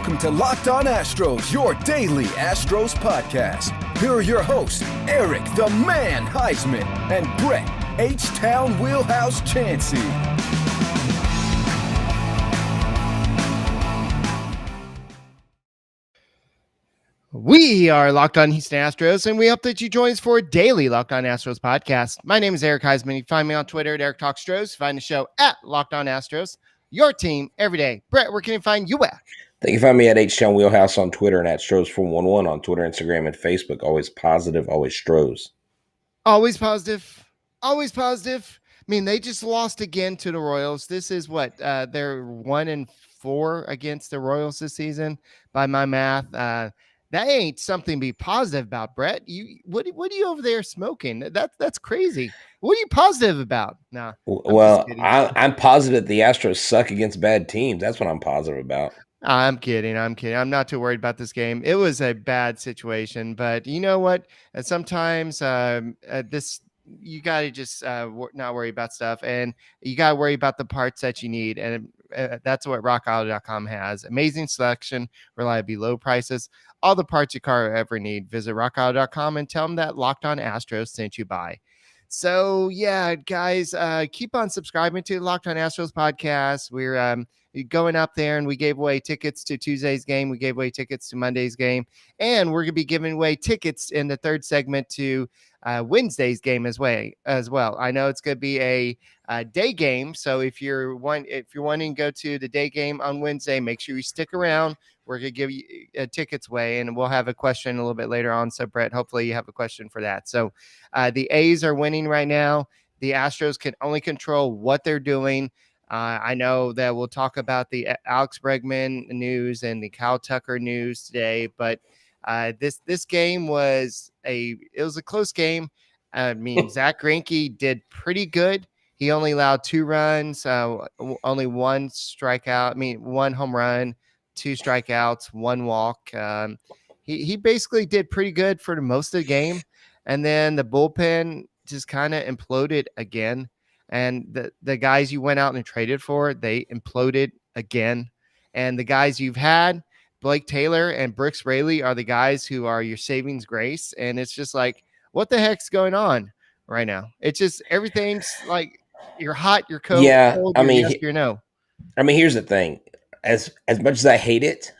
Welcome to Locked On Astros, your daily Astros podcast. Here are your hosts, Eric the Man Heisman and Brett H-Town Wheelhouse Chansey. We are Locked On Houston Astros, and we hope that you join us for a daily Locked On Astros podcast. My name is Eric Heisman. You can find me on Twitter at Eric Talks Stros. Find the show at Locked On Astros. Your team every day. Brett, where can you find you at? You can find me at H-Town Wheelhouse on Twitter and at Stros411 on Twitter, Instagram, and Facebook. Always positive, always Stros. Always positive. Always positive. I mean, they just lost again to the Royals. This is what? They're 1-4 against the Royals this season by my math. That ain't something to be positive about, Brett. What are you over there smoking? That's crazy. What are you positive about? Nah. I'm positive the Astros suck against bad teams. That's what I'm positive about. I'm kidding. I'm not too worried about this game. It was a bad situation, but you know what? Sometimes this you got to just not worry about stuff, and you got to worry about the parts that you need, and that's what rockauto.com has. Amazing selection, reliably low prices, all the parts your car ever need. Visit rockauto.com and tell them that Locked On Astros sent you by. So yeah, guys, keep on subscribing to the Locked On Astros podcast. We're going up there, and we gave away tickets to Tuesday's game. We gave away tickets to Monday's game, and we're going to be giving away tickets in the third segment to Wednesday's game as well. I know it's going to be a day game, so if you're wanting to go to the day game on Wednesday, make sure you stick around. We're going to give you tickets away, and we'll have a question a little bit later on. So, Brett, hopefully you have a question for that. So the A's are winning right now. The Astros can only control what they're doing. I know that we'll talk about the Alex Bregman news and the Kyle Tucker news today, but this game was a close game. I mean, Zack Greinke did pretty good. He only allowed 2 runs, only 1 strikeout. I mean, 1 home run, 2 strikeouts, 1 walk. He basically did pretty good for most of the game, and then the bullpen just kind of imploded again. And the guys you went out and traded for, they imploded again. And the guys you've had, Blake Taylor and Brooks Raley, are the guys who are your savings grace. And it's just like, what the heck's going on right now? It's just everything's like you're hot, you're cold. Yeah, cold, I mean, yes, you're no. I mean, here's the thing. As much as I hate it,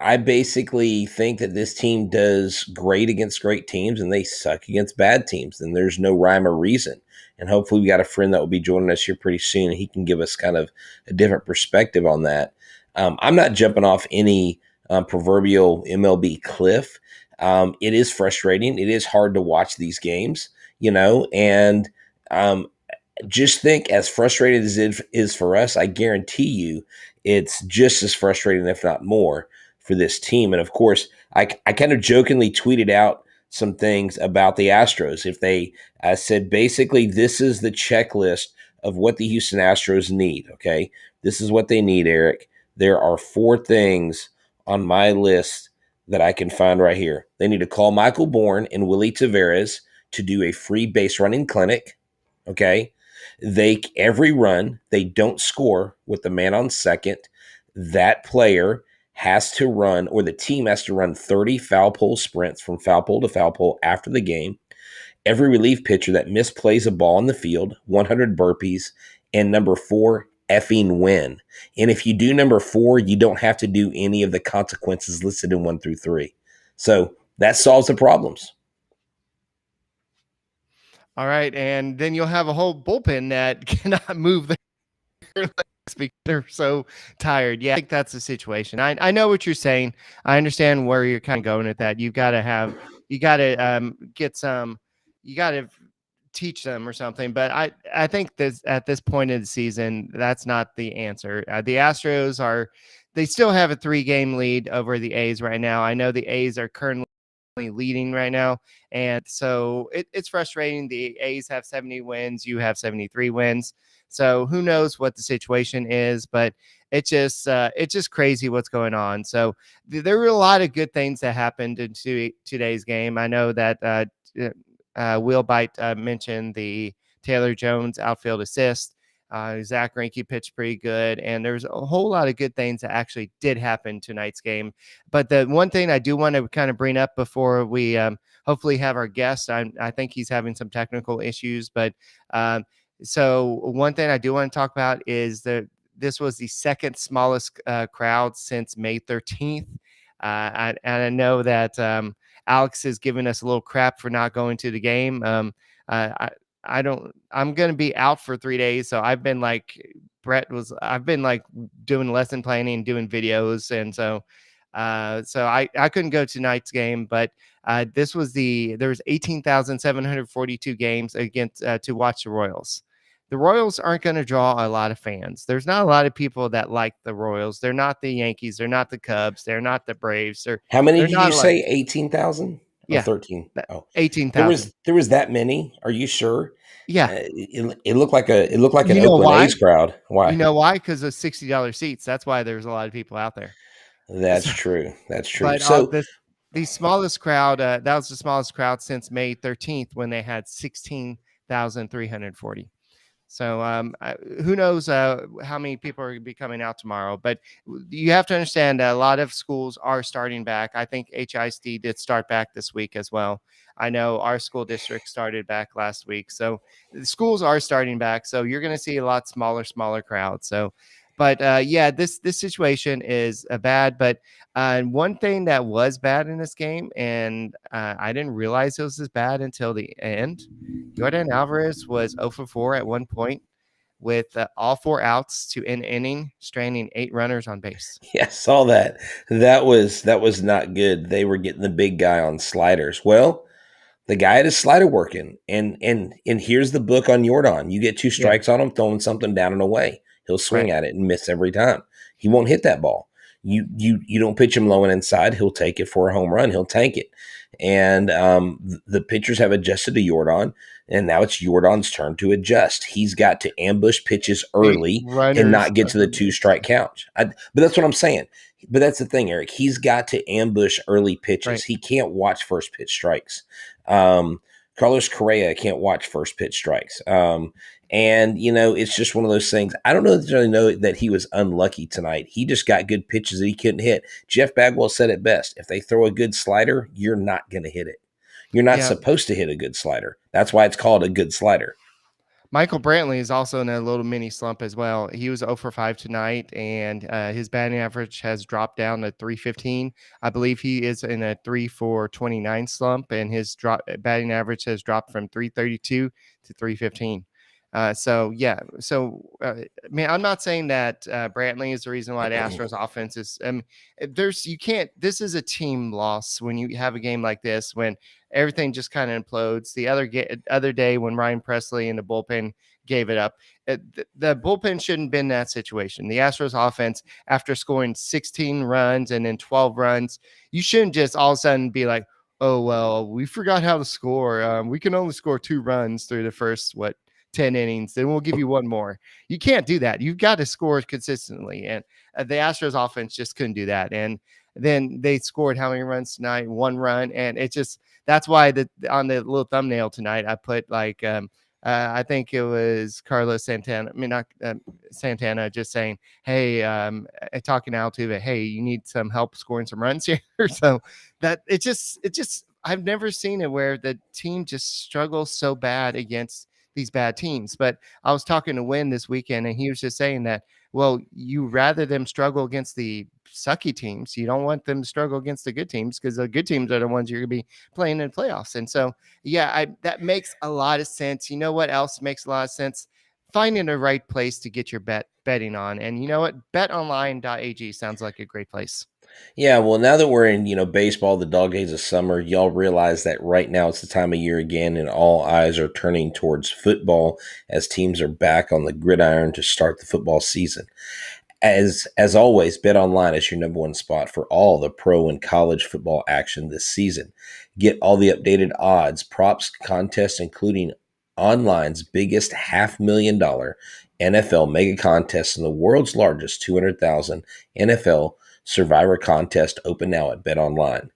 I basically think that this team does great against great teams and they suck against bad teams. And there's no rhyme or reason. And hopefully we got a friend that will be joining us here pretty soon. And he can give us kind of a different perspective on that. I'm not jumping off any proverbial MLB cliff. It is frustrating. It is hard to watch these games, and just think, as frustrating as it is for us, I guarantee you it's just as frustrating, if not more, for this team. And of course, I kind of jokingly tweeted out some things about the Astros. If they said, basically, this is the checklist of what the Houston Astros need, okay? This is what they need, Eric. There are 4 things on my list that I can find right here. They need to call Michael Bourne and Willie Taveras to do a free base running clinic, okay? Every run they don't score with the man on second, that player has to run, or the team has to run 30 foul pole sprints from foul pole to foul pole after the game. Every relief pitcher that misplays a ball in the field, 100 burpees, and number 4, effing win. And if you do number 4, you don't have to do any of the consequences listed in 1 through 3. So that solves the problems. All right, and then you'll have a whole bullpen that cannot move their legs because they're so tired. Yeah, I think that's the situation. I know what you're saying. I understand where you're kind of going at that. You got to teach them or something. But I think this at this point of the season, that's not the answer. The Astros they still have a 3-game lead over the A's right now. I know the A's are currently leading right now, and so it's frustrating. The A's have 70 wins, you have 73 wins, so who knows what the situation is, but it's just crazy what's going on. So there were a lot of good things that happened in today's game. I know that Will Bite mentioned the Taylor Jones outfield assist. Zack Greinke pitched pretty good, and there's a whole lot of good things that actually did happen tonight's game. But the one thing I do want to kind of bring up before we hopefully have our guest, I think he's having some technical issues, but so one thing I do want to talk about is that this was the second smallest crowd since May 13th. And I know that Alex is giving us a little crap for not going to the game. I'm going to be out for 3 days. So I've been like I've been like doing lesson planning, doing videos. And so I couldn't go to tonight's game, but there was 18,742 games against to watch the Royals. The Royals aren't going to draw a lot of fans. There's not a lot of people that like the Royals. They're not the Yankees. They're not the Cubs. They're not the Braves. How many did you say? 18,000? Yeah, 13. Oh, 18,000. There was that many. Are you sure? Yeah. It looked like an Oakland why? A's crowd. Why? You know why? Because of $60 seats. That's why there's a lot of people out there. That's true. That's true. But so the smallest crowd, that was the smallest crowd since May 13th when they had 16,340. So who knows how many people are going to be coming out tomorrow. But you have to understand that a lot of schools are starting back. I think HISD did start back this week as well. I know our school district started back last week. So the schools are starting back. So you're going to see a lot smaller crowd. So, but this situation is bad. But one thing that was bad in this game, and I didn't realize it was as bad until the end. Jordan Alvarez was 0 for 4 at one point with all 4 outs to end inning, stranding 8 runners on base. Yeah, saw that. That was not good. They were getting the big guy on sliders. Well, the guy had his slider working, and here's the book on Jordan. You get 2 strikes on him, throwing something down and away. He'll swing at it and miss every time. He won't hit that ball. You don't pitch him low and inside. He'll take it for a home run. He'll tank it. And the pitchers have adjusted to Jordan, and now it's Jordan's turn to adjust. He's got to ambush pitches early and not get to the 2-strike count. But that's what I'm saying. But that's the thing, Eric. He's got to ambush early pitches. Right. He can't watch first pitch strikes. Carlos Correa can't watch first pitch strikes. And, it's just one of those things. I don't necessarily know that he was unlucky tonight. He just got good pitches that he couldn't hit. Jeff Bagwell said it best. If they throw a good slider, you're not going to hit it. You're not supposed to hit a good slider. That's why it's called a good slider. Michael Brantley is also in a little mini slump as well. He was 0 for 5 tonight, and his batting average has dropped down to 315. I believe he is in a 3 for 29 slump, and his batting average has dropped from 332 to 315. Man, I'm not saying that Brantley is the reason why the Astros offense is. This is a team loss when you have a game like this, when everything just kind of implodes. The other day when Ryan Presley and the bullpen gave it up, the bullpen shouldn't have been in that situation. The Astros offense, after scoring 16 runs and then 12 runs, you shouldn't just all of a sudden be like, oh, well, we forgot how to score. We can only score 2 runs through the first, 10 innings, then we'll give you 1 more. You can't do that. You've got to score consistently. And the Astros offense just couldn't do that. And then they scored how many runs tonight? 1 run. And it just, that's why on the little thumbnail tonight, I put I think it was Carlos Santana. I mean, not Santana, just saying, hey, talking to Altuve, hey, you need some help scoring some runs here. So that it just, I've never seen it where the team just struggles so bad against these bad teams. But I was talking to Wynn this weekend, and he was just saying that, well, you rather them struggle against the sucky teams. You don't want them to struggle against the good teams, because the good teams are the ones you're going to be playing in playoffs. And so, that makes a lot of sense. You know what else makes a lot of sense? Finding the right place to get your betting on. And you know what? BetOnline.ag sounds like a great place. Yeah, well, now that we're in, baseball, the dog days of summer, y'all realize that right now it's the time of year again, and all eyes are turning towards football as teams are back on the gridiron to start the football season. As always, BetOnline is your number 1 spot for all the pro and college football action this season. Get all the updated odds, props, contests, including online's biggest $500,000 NFL mega contest and the world's largest $200,000 NFL Survivor contest open now at BetOnline.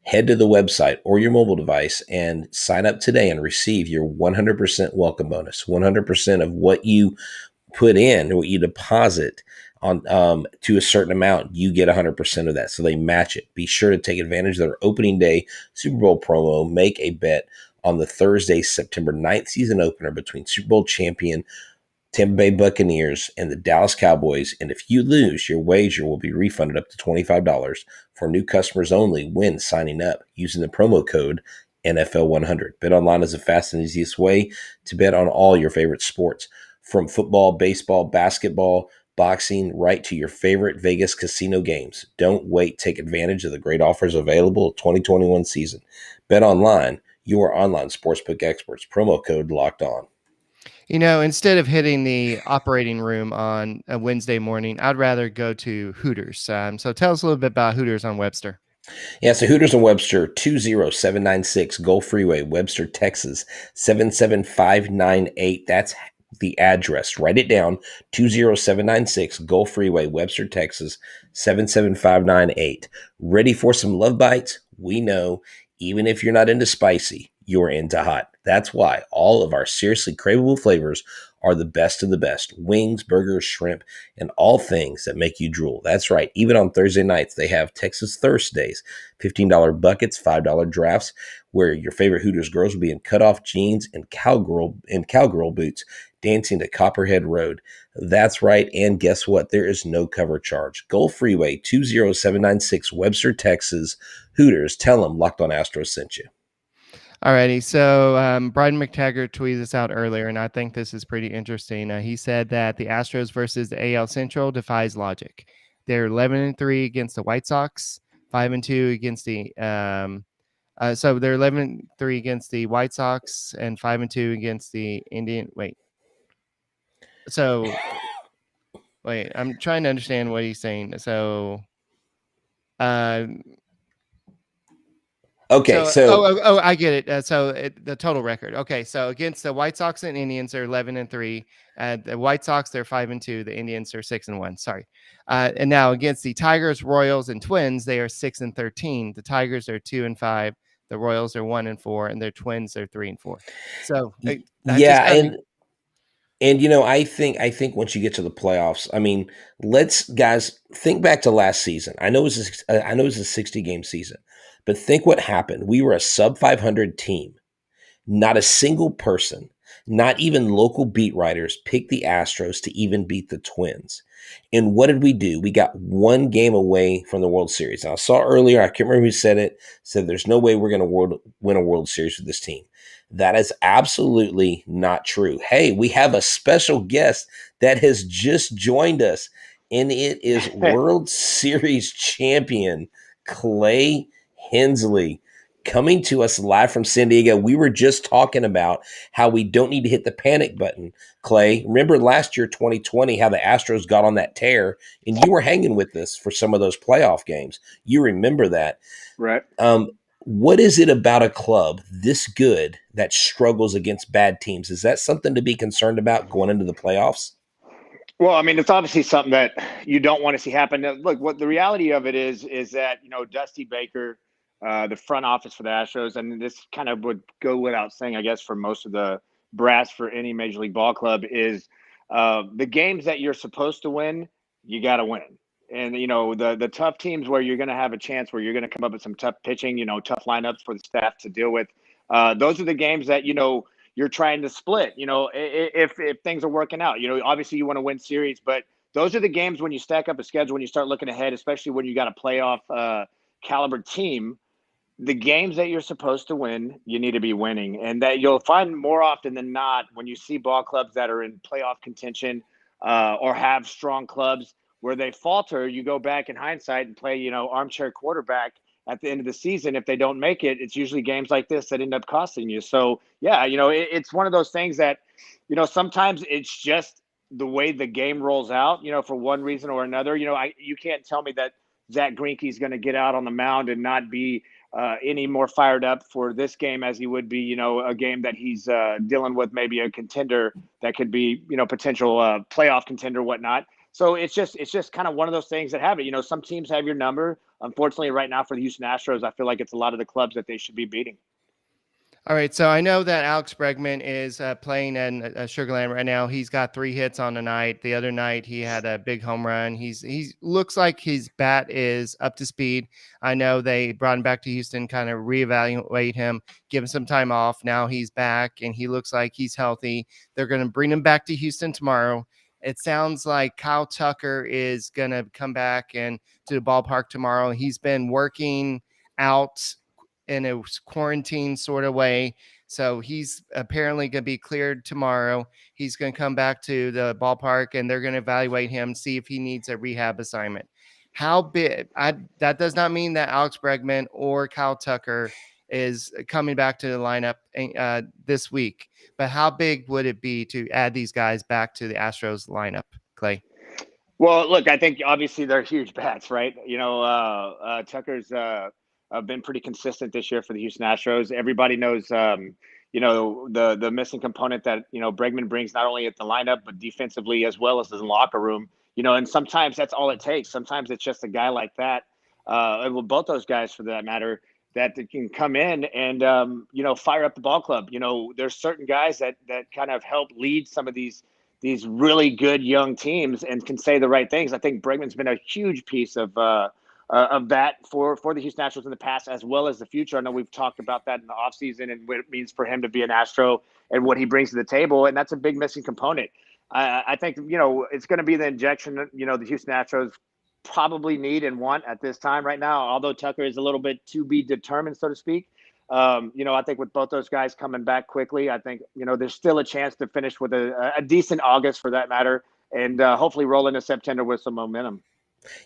Head to the website or your mobile device and sign up today and receive your 100% welcome bonus. 100% of what you put in, what you deposit on to a certain amount, you get 100% of that. So they match it. Be sure to take advantage of their opening day Super Bowl promo. Make a bet on the Thursday, September 9th season opener between Super Bowl champion Tampa Bay Buccaneers and the Dallas Cowboys. And if you lose, your wager will be refunded up to $25 for new customers only when signing up using the promo code NFL100. BetOnline is the fast and easiest way to bet on all your favorite sports, from football, baseball, basketball, boxing, right to your favorite Vegas casino games. Don't wait. Take advantage of the great offers available 2021 season. BetOnline, your online sportsbook experts. Promo code Locked On. Instead of hitting the operating room on a Wednesday morning, I'd rather go to Hooters. So tell us a little bit about Hooters on Webster. Yeah, so Hooters and Webster, 20796 Gulf Freeway, Webster, Texas, 77598. That's the address. Write it down, 20796 Gulf Freeway, Webster, Texas, 77598. Ready for some love bites? We know, even if you're not into spicy, you're into hot. That's why all of our seriously craveable flavors are the best of the best. Wings, burgers, shrimp, and all things that make you drool. That's right. Even on Thursday nights, they have Texas Thirst Days, $15 buckets, $5 drafts, where your favorite Hooters girls will be in cutoff jeans and cowgirl boots, dancing to Copperhead Road. That's right. And guess what? There is no cover charge. Gulf Freeway, 20796 Webster, Texas. Hooters. Tell them Locked On Astros sent you. Alrighty, so Brian McTaggart tweeted this out earlier, and I think this is pretty interesting. He said that the Astros versus the AL Central defies logic. They're 11-3 against the White Sox, 5-2 against the so they're 11-3 against the White Sox and 5-2 against the Indian. Wait, I'm trying to understand what he's saying. So, Okay, so I get it. The total record. Okay, so against the White Sox and Indians, they're 11-3. The White Sox, they're 5-2. The Indians are 6-1. Sorry. And now against the Tigers, Royals, and Twins, they are 6-13. The Tigers are 2-5. The Royals are 1-4, and their Twins are 3-4. So yeah, and I think once you get to the playoffs, I mean, let's guys think back to last season. I know it was a 60-game season, but think what happened. We were a sub 500 team. Not a single person, not even local beat writers, picked the Astros to even beat the Twins. And what did we do? We got one game away from the World Series. Now, I saw earlier, I can't remember who said it, said there's no way we're going to win a World Series with this team. That is absolutely not true. Hey, we have a special guest that has just joined us, and it is World Series champion Clay Hensley, coming to us live from San Diego. We were just talking about how we don't need to hit the panic button. Clay, remember last year, 2020, how the Astros got on that tear, and you were hanging with us for some of those playoff games. You remember that. Right. What is it about a club this good that struggles against bad teams? Is that something to be concerned about going into the playoffs? Well, I mean, it's obviously something that you don't want to see happen. Look, what the reality of it is that, Dusty Baker, the front office for the Astros, and this kind of would go without saying, I guess, for most of the brass for any Major League Ball club, is the games that you're supposed to win, you got to win. And, the tough teams where you're going to have a chance, where you're going to come up with some tough pitching, tough lineups for the staff to deal with. Those are the games that, you're trying to split, if things are working out. Obviously you want to win series, but those are the games when you stack up a schedule, when you start looking ahead, especially when you got a playoff caliber team. The games that you're supposed to win, you need to be winning. And that you'll find more often than not when you see ball clubs that are in playoff contention or have strong clubs where they falter, you go back in hindsight and play, armchair quarterback at the end of the season. If they don't make it, it's usually games like this that end up costing you. So, yeah, it's one of those things that, sometimes it's just the way the game rolls out, for one reason or another. You can't tell me that Zack Greinke is going to get out on the mound and not be any more fired up for this game as he would be, a game that he's dealing with, maybe a contender that could be, potential playoff contender, whatnot. So it's just kind of one of those things that have it. Some teams have your number. Unfortunately, right now for the Houston Astros, I feel like it's a lot of the clubs that they should be beating. All right, so I know that Alex Bregman is playing in Sugar Land right now. He's got 3 hits on the night. The other night he had a big home run. He looks like his bat is up to speed. I know they brought him back to Houston, kind of reevaluate him, give him some time off. Now he's back and he looks like he's healthy. They're going to bring him back to Houston tomorrow. It sounds like Kyle Tucker is going to come back and to the ballpark tomorrow. He's been working out in a quarantine sort of way. So he's apparently going to be cleared tomorrow. He's going to come back to the ballpark and they're going to evaluate him, see if he needs a rehab assignment. How big? That does not mean that Alex Bregman or Kyle Tucker is coming back to the lineup this week. But how big would it be to add these guys back to the Astros lineup, Clay? Well, look, I think obviously they're huge bats, right? Tucker's been pretty consistent this year for the Houston Astros. Everybody knows, the missing component that, Bregman brings not only at the lineup, but defensively as well as in the locker room, and sometimes that's all it takes. Sometimes it's just a guy like that. Well, both those guys for that matter, that can come in and, fire up the ball club. There's certain guys that kind of help lead some of these really good young teams and can say the right things. I think Bregman's been a huge piece of that for the Houston Astros in the past, as well as the future. I know we've talked about that in the offseason and what it means for him to be an Astro and what he brings to the table. And that's a big missing component. I think, it's going to be the injection, the Houston Astros probably need and want at this time right now, although Tucker is a little bit to be determined, so to speak. I think with both those guys coming back quickly, I think, there's still a chance to finish with a decent August for that matter, and hopefully roll into September with some momentum.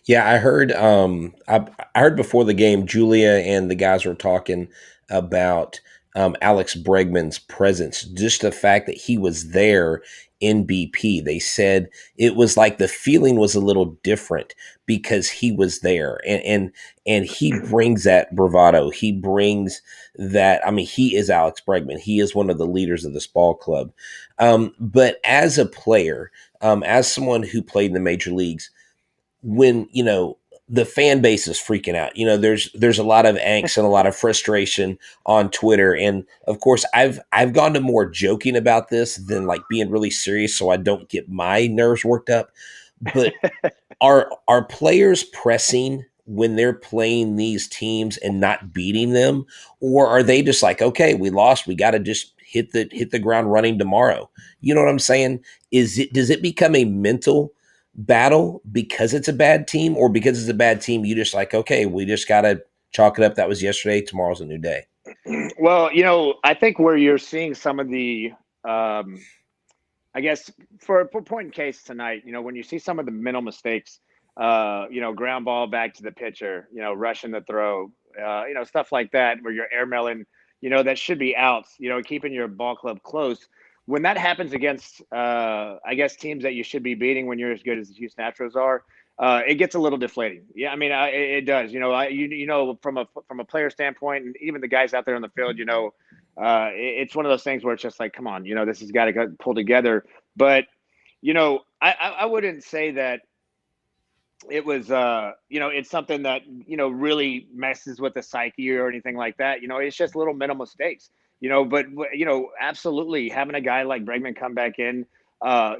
Yeah, I heard. I heard before the game, Julia and the guys were talking about Alex Bregman's presence, just the fact that he was there in BP. They said it was like the feeling was a little different because he was there, and he brings that bravado. He brings that. I mean, he is Alex Bregman. He is one of the leaders of this ball club. But as a player, as someone who played in the major leagues, when the fan base is freaking out, there's a lot of angst and a lot of frustration on Twitter, and of course I've gone to more joking about this than like being really serious, so I don't get my nerves worked up. But are players pressing when they're playing these teams and not beating them, or are they just like, okay, we lost, we got to just hit the ground running tomorrow? You know what I'm saying? Does it become a mental battle because it's a bad team, or because it's a bad team you just like, okay, we just gotta chalk it up, that was yesterday, tomorrow's a new day? Well, I think where you're seeing some of the I guess for point in case tonight, when you see some of the mental mistakes, ground ball back to the pitcher, rushing the throw, stuff like that, where you're airmailing, that should be outs, keeping your ball club close. When that happens against, I guess, teams that you should be beating when you're as good as the Houston Astros are, it gets a little deflating. Yeah, I mean, it does. From a player standpoint, and even the guys out there on the field, it's one of those things where it's just like, come on, this has got to pull together. But, I wouldn't say that it was, it's something that, really messes with the psyche or anything like that. It's just little mental mistakes. But absolutely having a guy like Bregman come back in,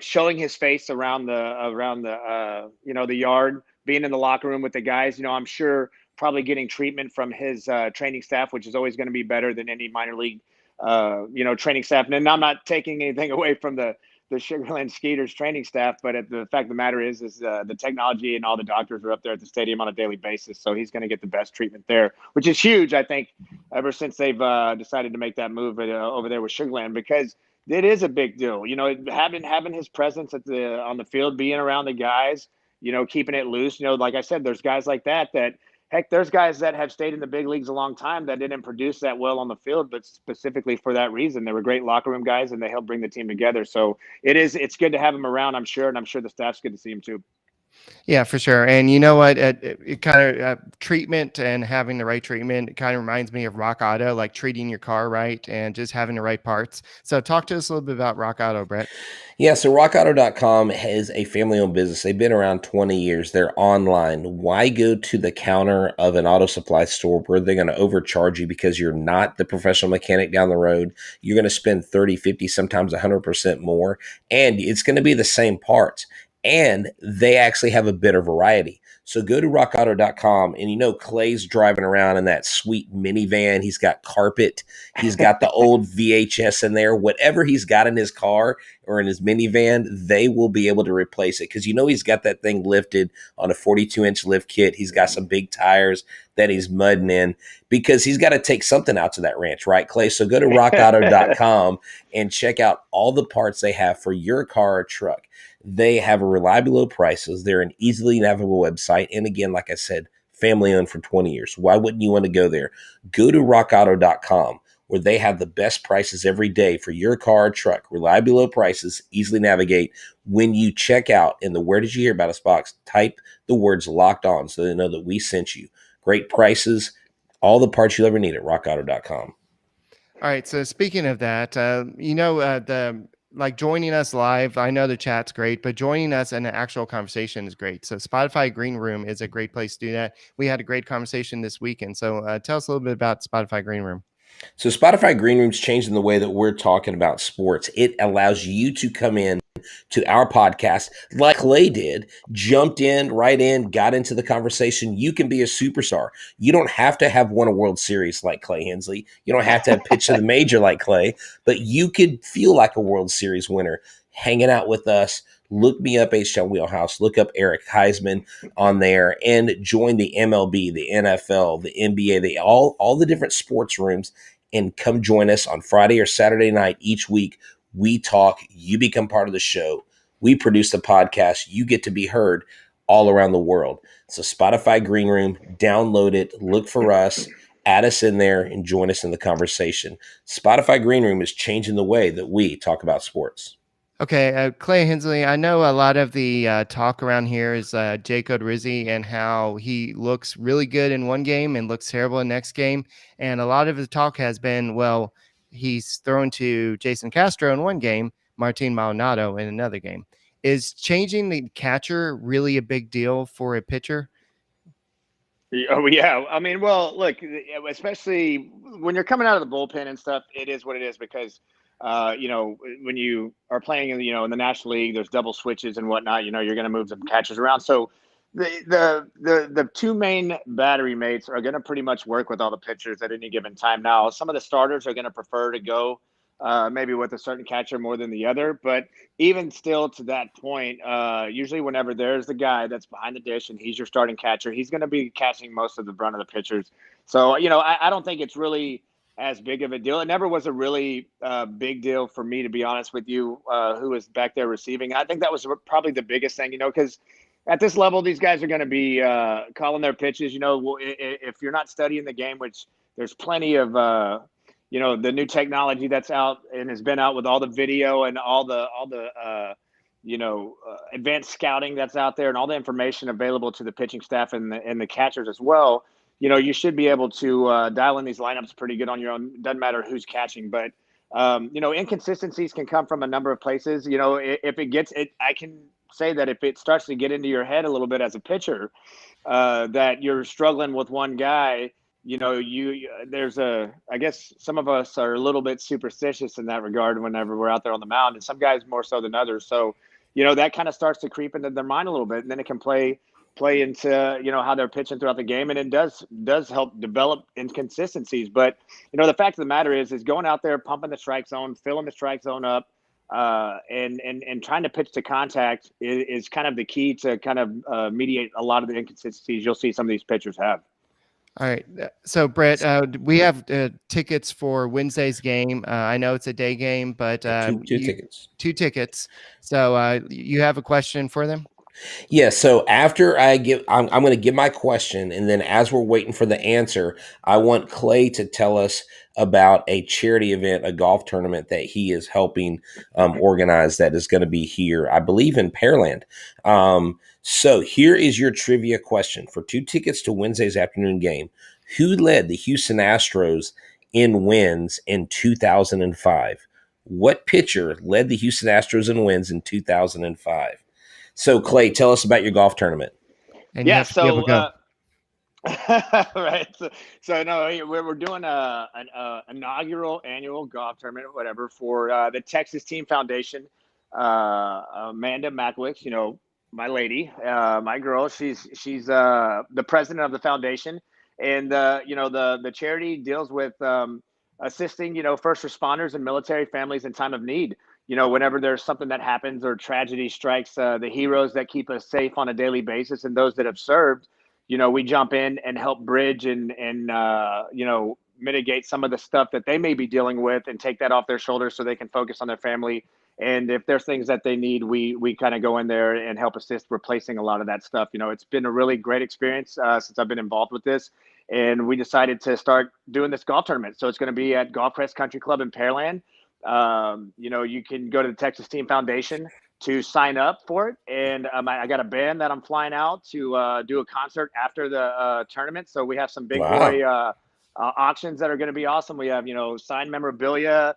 showing his face around the yard, being in the locker room with the guys, I'm sure probably getting treatment from his training staff, which is always going to be better than any minor league, training staff. And I'm not taking anything away from the Sugar Land Skeeters training staff, but the fact of the matter is the technology and all the doctors are up there at the stadium on a daily basis. So he's going to get the best treatment there, which is huge, I think, ever since they've decided to make that move over there with Sugar Land, because it is a big deal. Having his presence on the field, being around the guys, keeping it loose. Like I said, there's guys like that. Heck, there's guys that have stayed in the big leagues a long time that didn't produce that well on the field, but specifically for that reason. They were great locker room guys, and they helped bring the team together. So it's good to have him around, I'm sure, and I'm sure the staff's good to see him too. Yeah, for sure. And you know what? It kind of treatment and having the right treatment, it kind of reminds me of Rock Auto, like treating your car right and just having the right parts. So talk to us a little bit about Rock Auto, Brett. Yeah, so rockauto.com is a family owned business. They've been around 20 years. They're online. Why go to the counter of an auto supply store where they're going to overcharge you because you're not the professional mechanic down the road? You're going to spend 30, 50, sometimes 100% more, and it's going to be the same parts. And they actually have a better variety. So go to rockauto.com, and Clay's driving around in that sweet minivan. He's got carpet. He's got the old VHS in there. Whatever he's got in his car or in his minivan, they will be able to replace it because he's got that thing lifted on a 42-inch lift kit. He's got some big tires that he's mudding in because he's got to take something out to that ranch, right, Clay? So go to rockauto.com and check out all the parts they have for your car or truck. They have a reliably low prices. They're an easily navigable website. And again, like I said, family owned for 20 years. Why wouldn't you want to go there? Go to rockauto.com where they have the best prices every day for your car or truck. Reliably low prices, easily navigate. When you check out in the Where Did You Hear About Us box, type the words Locked On so they know that we sent you. Great prices, all the parts you'll ever need at rockauto.com. All right. So speaking of that, joining us live, I know the chat's great, but joining us in an actual conversation is great. So Spotify Green Room is a great place to do that. We had a great conversation this weekend. So tell us a little bit about Spotify Green Room. So Spotify Green Room's changing the way that we're talking about sports. It allows you to come in to our podcast like Clay did, jumped in, right in, got into the conversation. You can be a superstar. You don't have to have won a World Series like Clay Hensley. You don't have to have pitched to the major like Clay, but you could feel like a World Series winner hanging out with us. Look me up, H-Town Wheelhouse. Look up Eric Heisman on there and join the MLB, the NFL, the NBA, all the different sports rooms, and come join us on Friday or Saturday night each week. We talk, you become part of the show. We produce the podcast. You get to be heard all around the world. So Spotify Green Room, download it, look for us, add us in there, and join us in the conversation. Spotify Green Room is changing the way that we talk about sports. Okay, Clay Hensley, I know a lot of the talk around here is Jake Odorizzi and how he looks really good in one game and looks terrible in the next game. And a lot of the talk has been, well, he's thrown to Jason Castro in one game, Martin Maldonado in another game. Is changing the catcher really a big deal for a pitcher? Oh, yeah. I mean, well, look, especially when you're coming out of the bullpen and stuff, it is what it is because when you are playing in the National League, there's double switches and whatnot. You're going to move some catchers around. So the two main battery mates are going to pretty much work with all the pitchers at any given time. Now, some of the starters are going to prefer to go maybe with a certain catcher more than the other. But even still to that point, usually whenever there's the guy that's behind the dish and he's your starting catcher, he's going to be catching most of the brunt of the pitchers. So, I don't think it's really as big of a deal. It never was a really big deal for me, to be honest with you, who was back there receiving. I think that was probably the biggest thing, because at this level, these guys are going to be calling their pitches. If you're not studying the game, which there's plenty of, the new technology that's out and has been out with all the video and all the advanced scouting that's out there and all the information available to the pitching staff and the catchers as well. You should be able to dial in these lineups pretty good on your own. Doesn't matter who's catching, but inconsistencies can come from a number of places. If it gets it, I can say that if it starts to get into your head a little bit as a pitcher, that you're struggling with one guy, I guess some of us are a little bit superstitious in that regard whenever we're out there on the mound, and some guys more so than others. So, that kind of starts to creep into their mind a little bit, and then it can play into how they're pitching throughout the game, and it does help develop inconsistencies. But the fact of the matter is going out there, pumping the strike zone, filling the strike zone up, and trying to pitch to contact is kind of the key to kind of mediate a lot of the inconsistencies you'll see some of these pitchers have. All right. So, Brett, we have tickets for Wednesday's game. I know it's a day game, but two tickets. 2 tickets. So you have a question for them? Yeah, so after I'm going to give my question, and then as we're waiting for the answer, I want Clay to tell us about a charity event, a golf tournament that he is helping organize that is going to be here, I believe, in Pearland. So here is your trivia question for 2 tickets to Wednesday's afternoon game. Who led the Houston Astros in wins in 2005? What pitcher led the Houston Astros in wins in 2005? So, Clay, tell us about your golf tournament. And you have to be able to go. Right. So no, we're doing an inaugural annual golf tournament, whatever, for the Texas Team Foundation. Amanda Mackwicks, my lady, my girl, she's the president of the foundation, and the charity deals with assisting first responders and military families in time of need. Whenever there's something that happens or tragedy strikes, the heroes that keep us safe on a daily basis and those that have served, we jump in and help bridge and mitigate some of the stuff that they may be dealing with and take that off their shoulders so they can focus on their family. And if there's things that they need, we kind of go in there and help assist replacing a lot of that stuff. It's been a really great experience since I've been involved with this. And we decided to start doing this golf tournament. So it's going to be at Golf Crest Country Club in Pearland. You can go to the Texas Team Foundation to sign up for it. And I got a band that I'm flying out to do a concert after the tournament. So we have some big boy auctions that are going to be awesome. We have, signed memorabilia,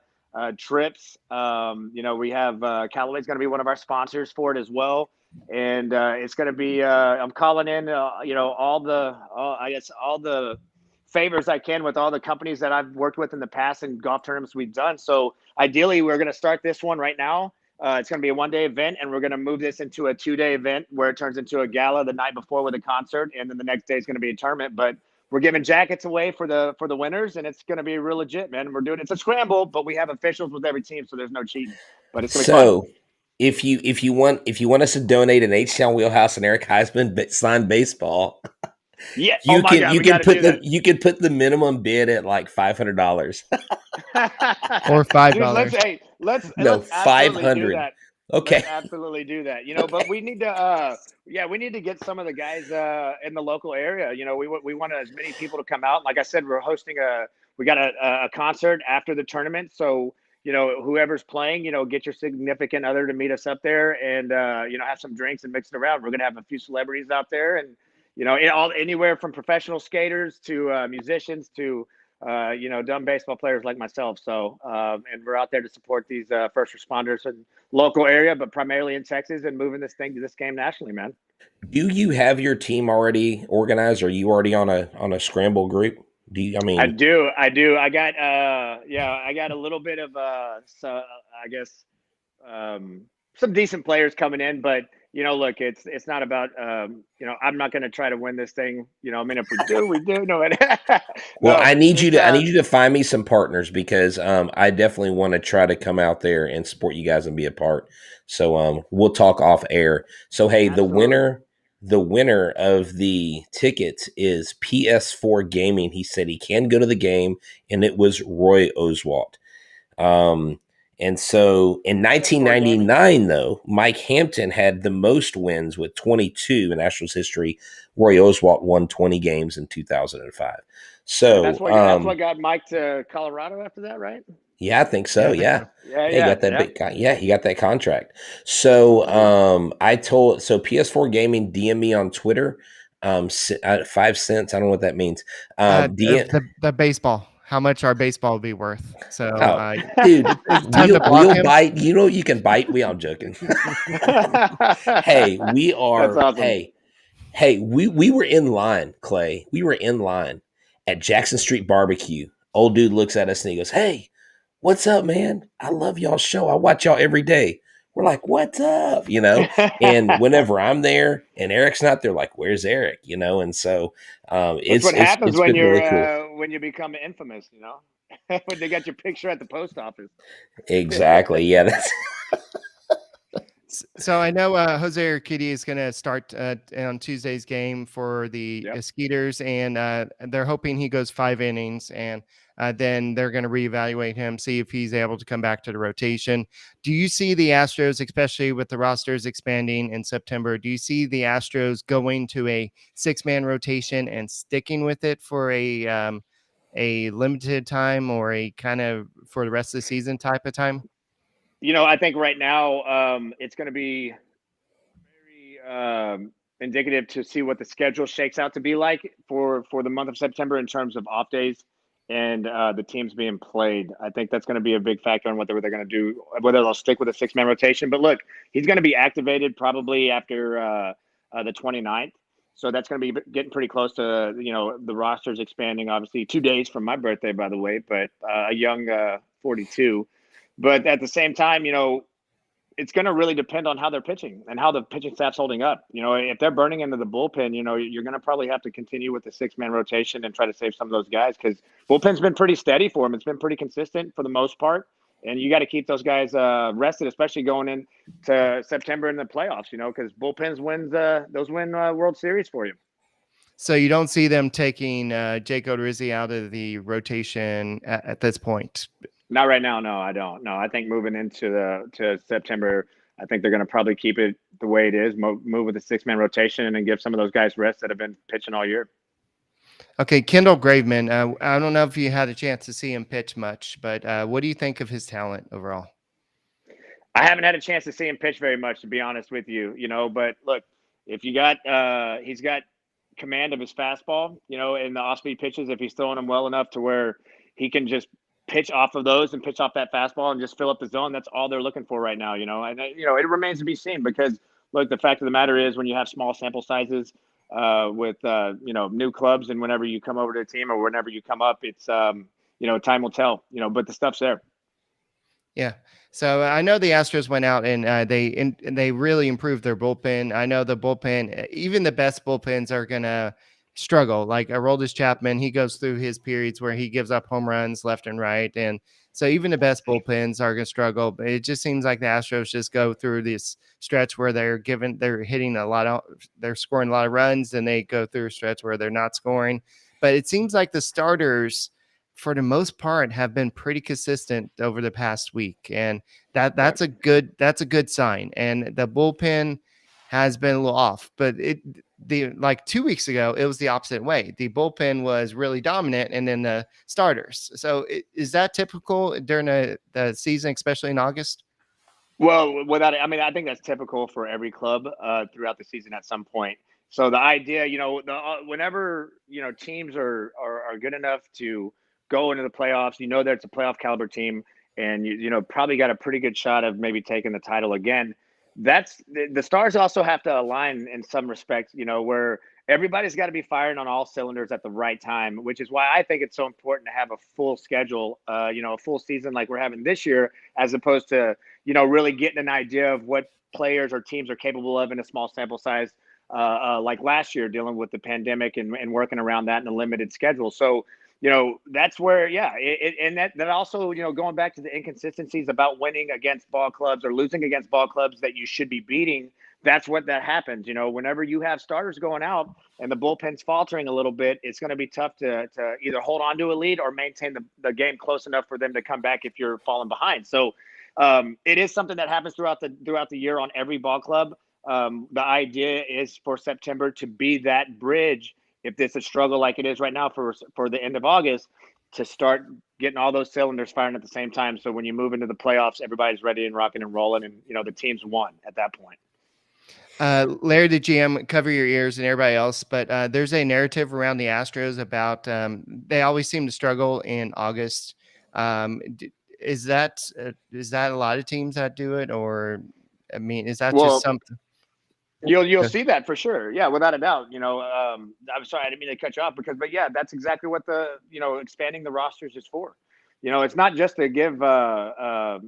trips. We have Callaway's going to be one of our sponsors for it as well. And it's going to be, I'm calling in, all the favors I can with all the companies that I've worked with in the past and golf tournaments we've done. So ideally, we're going to start this one right now. It's going to be a 1-day event, and we're going to move this into a 2-day event where it turns into a gala the night before with a concert, and then the next day is going to be a tournament. But we're giving jackets away for the winners, and it's going to be real legit, man. It's a scramble, but we have officials with every team, so there's no cheating. But it's going to be fun. If you want us to donate an H-Town Wheelhouse and Eric Heisman signed baseball, yeah, you can put the minimum bid at like $500 or $5. Let's 500. Okay, let's absolutely do that. Okay. But we need to we need to get some of the guys in the local area. We want as many people to come out. Like I said, we're hosting we got a concert after the tournament, so whoever's playing, get your significant other to meet us up there and have some drinks and mix it around. We're gonna have a few celebrities out there, and anywhere from professional skaters to musicians to dumb baseball players like myself. So and we're out there to support these first responders in local area, but primarily in Texas, and moving this game nationally, man. Do you have your team already organized? Are you already on a scramble group? I do. I got I got a little bit of some decent players coming in, but look, it's not about I'm not going to try to win this thing. If we do, we do. No, well, I need you to find me some partners because I definitely want to try to come out there and support you guys and be a part. So we'll talk off air. So hey, absolutely. The winner of the tickets is PS4 Gaming. He said he can go to the game, and it was Roy Oswalt. And so in 1999, though, Mike Hampton had the most wins with 22 in Astros history. Roy Oswalt won 20 games in 2005. So that's what got Mike to Colorado after that, right? Yeah, I think so. Yeah. He got that he got that contract. So so PS4 Gaming DM me on Twitter. 5 cents. I don't know what that means. The baseball. How much our baseball will be worth. So, dude, we'll bite. You can bite. I'm joking. Hey, we are. That's awesome. Hey, we were in line, Clay. We were in line at Jackson Street Barbecue. Old dude looks at us and he goes, "Hey, what's up, man? I love y'all's show. I watch y'all every day." We're like, "What's up?" And whenever I'm there and Eric's not there, like, "Where's Eric?" And so it's what happens when you're really cool. When you become infamous, when they got your picture at the post office. Exactly. Yeah. So I know Jose Urquidy is going to start on Tuesday's game for the Skeeters, and they're hoping he goes 5 innings, and then they're going to reevaluate him, see if he's able to come back to the rotation. Do you see the Astros, especially with the rosters expanding in September, do you see the Astros going to a 6-man rotation and sticking with it for a limited time or a kind of for the rest of the season type of time? I think right now it's going to be very indicative to see what the schedule shakes out to be like for the month of September in terms of off days and the teams being played. I think that's going to be a big factor on what they're going to do, whether they'll stick with a 6-man rotation. But look, he's going to be activated probably after the 29th. So that's going to be getting pretty close to, the roster's expanding, obviously 2 days from my birthday, by the way, but a young 42. But at the same time, it's going to really depend on how they're pitching and how the pitching staff's holding up. If they're burning into the bullpen, you're going to probably have to continue with the 6-man rotation and try to save some of those guys because bullpen's been pretty steady for them. It's been pretty consistent for the most part. And you got to keep those guys rested, especially going into September in the playoffs, because bullpens win World Series for you. So you don't see them taking Jake Odorizzi out of the rotation at this point? Not right now. No, I don't. No, I think moving into to September, I think they're going to probably keep it the way it is, move with a 6-man rotation and give some of those guys rest that have been pitching all year. Okay, Kendall Graveman. I don't know if you had a chance to see him pitch much, but what do you think of his talent overall? I haven't had a chance to see him pitch very much, to be honest with you, but look, if you got he's got command of his fastball, in the off-speed pitches, if he's throwing them well enough to where he can just pitch off of those and pitch off that fastball and just fill up the zone. That's all they're looking for right now, and it remains to be seen because look, the fact of the matter is when you have small sample sizes with new clubs and whenever you come over to a team or whenever you come up, it's time will tell, but the stuff's there. Yeah. So I know the Astros went out and they really improved their bullpen. I know the bullpen, even the best bullpens are going to struggle. Like Aroldis Chapman, he goes through his periods where he gives up home runs left and right. And so even the best bullpens are going to struggle. But it just seems like the Astros just go through this stretch where they're scoring a lot of runs, and they go through a stretch where they're not scoring. But it seems like the starters, for the most part, have been pretty consistent over the past week. And that's a good sign. And the bullpen has been a little off, but 2 weeks ago, it was the opposite way. The bullpen was really dominant, and then the starters. So is that typical during the season, especially in August? Well, I think that's typical for every club throughout the season at some point. So the idea, whenever, teams are good enough to go into the playoffs, that it's a playoff caliber team, and you probably got a pretty good shot of maybe taking the title again. That's the stars also have to align in some respects, where everybody's got to be firing on all cylinders at the right time, which is why I think it's so important to have a full schedule, a full season like we're having this year, as opposed to, really getting an idea of what players or teams are capable of in a small sample size, like last year, dealing with the pandemic and working around that in a limited schedule. So, that's where, and that also, going back to the inconsistencies about winning against ball clubs or losing against ball clubs that you should be beating. That's what that happens. Whenever you have starters going out and the bullpen's faltering a little bit, it's going to be tough to either hold on to a lead or maintain the game close enough for them to come back if you're falling behind. So it is something that happens throughout the year on every ball club. The idea is for September to be that bridge. If it's a struggle like it is right now for the end of August, to start getting all those cylinders firing at the same time. So when you move into the playoffs, everybody's ready and rocking and rolling, and the team's won at that point. Larry, the GM, cover your ears and everybody else, but there's a narrative around the Astros about they always seem to struggle in August. Is that a lot of teams that do it, or is that just something? You'll see that for sure. Yeah, without a doubt. I'm sorry, I didn't mean to cut you off but yeah, that's exactly what the, expanding the rosters is for. It's not just to give, a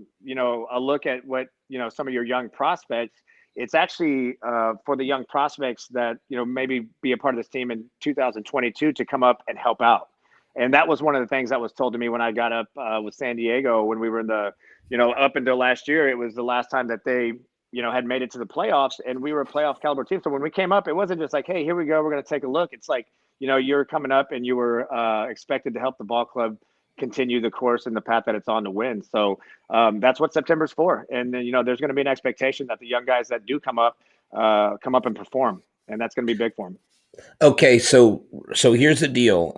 look at what, some of your young prospects. It's actually for the young prospects that, maybe be a part of this team in 2022 to come up and help out. And that was one of the things that was told to me when I got up with San Diego when we were in the, up until last year. It was the last time that they had made it to the playoffs, and we were a playoff caliber team. So when we came up, it wasn't just like, hey, here we go, we're going to take a look. It's like, you're coming up and you were expected to help the ball club continue the course and the path that it's on to win. So that's what September's for. And then, there's going to be an expectation that the young guys that do come up and perform. And that's going to be big for them. Okay, so here's the deal.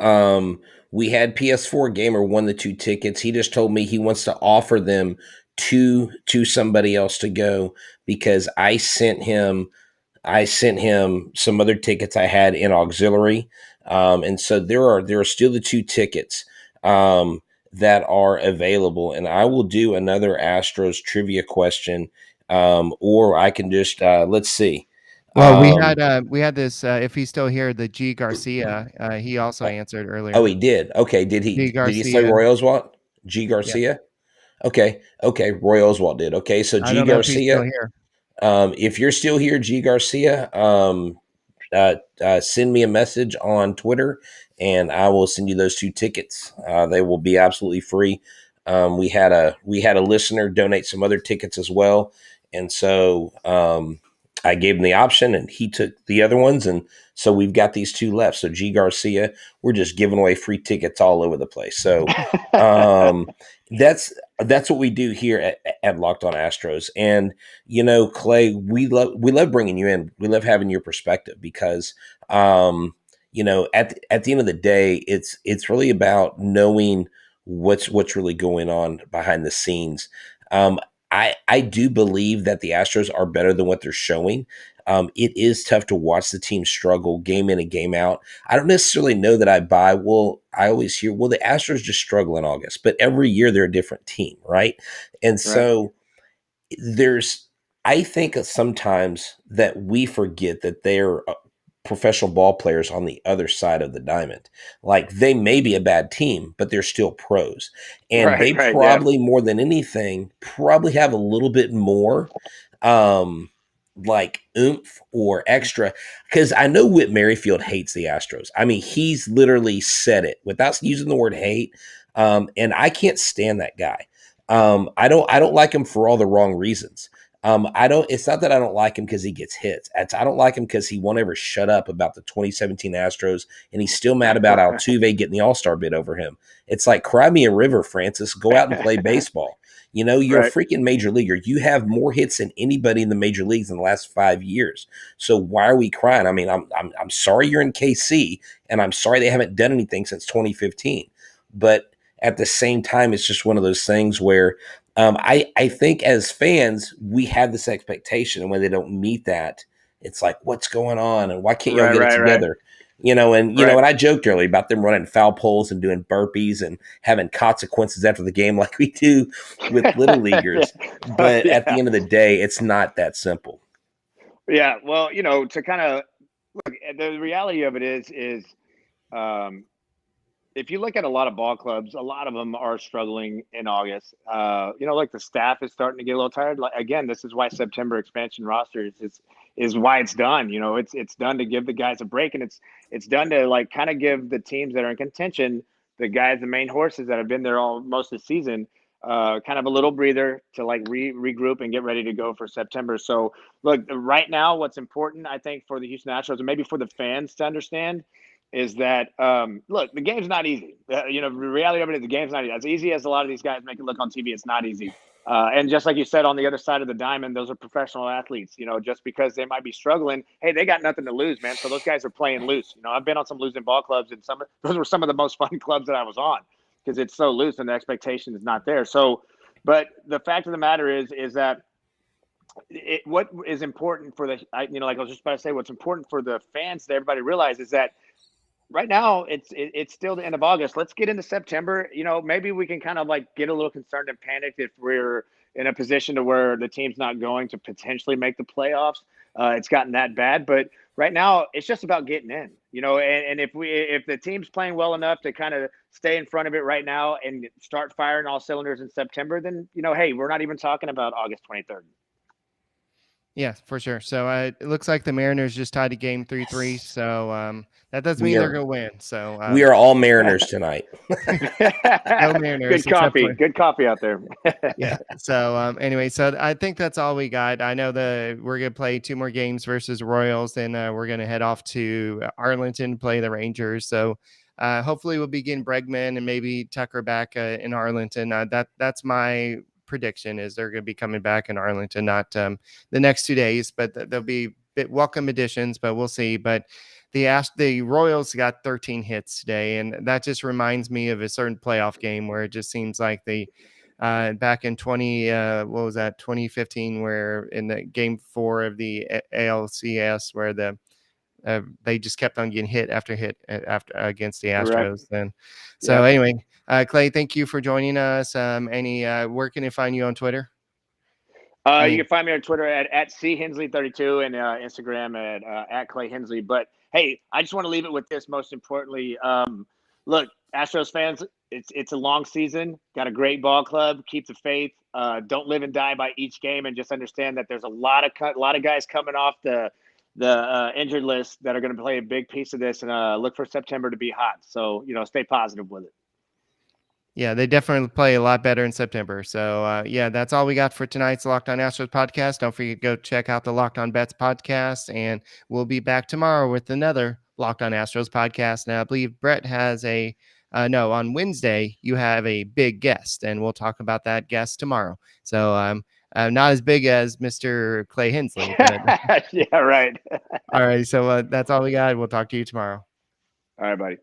We had PS4 Gamer won the 2 tickets. He just told me he wants to offer them to somebody else to go because I sent him some other tickets I had in auxiliary. And so there are still the 2 tickets that are available, and I will do another Astros trivia question, or I can just let's see. Well, we had this. If he's still here, the G Garcia. He also answered earlier. Oh, he did. Okay, did he say Roy Oswalt? G Garcia. Yeah. Okay. Roy Oswalt did. Okay, so G Garcia. If you're still here, G Garcia, send me a message on Twitter, and I will send you those 2 tickets. They will be absolutely free. We had a listener donate some other tickets as well, and so I gave him the option, and he took the other ones, and so we've got these 2 left. So G Garcia, we're just giving away free tickets all over the place. So that's what we do here at Locked On Astros. And Clay, we love bringing you in. We love having your perspective because at the end of the day, it's really about knowing what's really going on behind the scenes. I do believe that the Astros are better than what they're showing. It is tough to watch the team struggle game in and game out. I don't necessarily know that I buy. Well, I always hear, well, the Astros just struggle in August, but every year they're a different team, right? And so I think sometimes that we forget that they're professional ball players on the other side of the diamond. Like they may be a bad team, but they're still pros. And they probably more than anything, probably have a little bit more like oomph or extra. Because I know Whit Merrifield hates the Astros. I mean, he's literally said it without using the word hate. And I can't stand that guy. I don't like him for all the wrong reasons. It's not that I don't like him because he gets hits. I don't like him because he won't ever shut up about the 2017 Astros, and he's still mad about Altuve getting the All-Star bid over him. It's like, cry me a river, Francis. Go out and play baseball. You're a freaking major leaguer. You have more hits than anybody in the major leagues in the last 5 years. So why are we crying? I mean, I'm sorry you're in KC, and I'm sorry they haven't done anything since 2015. But at the same time, it's just one of those things where I think as fans, we have this expectation, and when they don't meet that, it's like, what's going on, and why can't y'all get it together? And I joked earlier about them running foul poles and doing burpees and having consequences after the game like we do with little leaguers. But at the end of the day, it's not that simple. Yeah, well, to kind of look, the reality of it is if you look at a lot of ball clubs, a lot of them are struggling in August. Like the staff is starting to get a little tired. Like, again, this is why September expansion rosters is why it's done. It's done to give the guys a break, and it's done to like kind of give the teams that are in contention, the main horses that have been there all most of the season, kind of a little breather to like regroup and get ready to go for September. So look, right now, what's important, I think, for the Houston Astros and maybe for the fans to understand is that, look, the game's not easy. The reality of it is the game's not easy. As easy as a lot of these guys make it look on TV, it's not easy. And just like you said, on the other side of the diamond, those are professional athletes. Just because they might be struggling, hey, they got nothing to lose, man. So those guys are playing loose. I've been on some losing ball clubs, and those were some of the most fun clubs that I was on because it's so loose and the expectation is not there. So, but the fact of the matter is that what is important for like I was just about to say, what's important for the fans that everybody realize is that right now it's still the end of August. Let's get into September. Maybe we can kind of like get a little concerned and panicked if we're in a position to where the team's not going to potentially make the playoffs. It's gotten that bad, but right now it's just about getting in, and if the team's playing well enough to kind of stay in front of it right now and start firing all cylinders in September, then, hey, we're not even talking about August 23rd. Yeah, for sure. So it looks like the Mariners just tied a game 3-3. Yes. So that doesn't We mean they're are going to win. So we are all Mariners tonight. no Mariners Good except coffee. for Good coffee out there. yeah. So anyway, so I think that's all we got. I know we're gonna play 2 more games versus Royals, then we're gonna head off to Arlington, play the Rangers. So hopefully we'll be getting Bregman and maybe Tucker back in Arlington. That's my prediction is they're gonna be coming back in Arlington, not the next 2 days, but they'll be welcome additions, but we'll see. But the Royals got 13 hits today, and that just reminds me of a certain playoff game where it just seems like back in 2015, where in the game 4 of the ALCS, where they just kept on getting hit after hit after against the Correct. Astros. Then, so Yep. anyway, Clay, thank you for joining us. Where can I find you on Twitter? You can find me on Twitter at chensley32 and Instagram at Clay Hensley. But hey, I just want to leave it with this. Most importantly, look, Astros fans, it's a long season. Got a great ball club. Keep the faith. Don't live and die by each game, and just understand that there's a lot of guys coming off the injured list that are going to play a big piece of this. And look for September to be hot. So stay positive with it. Yeah, they definitely play a lot better in September. So, that's all we got for tonight's Locked On Astros podcast. Don't forget to go check out the Locked On Bets podcast, and we'll be back tomorrow with another Locked On Astros podcast. Now, I believe Brett has on Wednesday, you have a big guest, and we'll talk about that guest tomorrow. So, not as big as Mr. Clay Hensley. But yeah, right. all right, so that's all we got. We'll talk to you tomorrow. All right, buddy.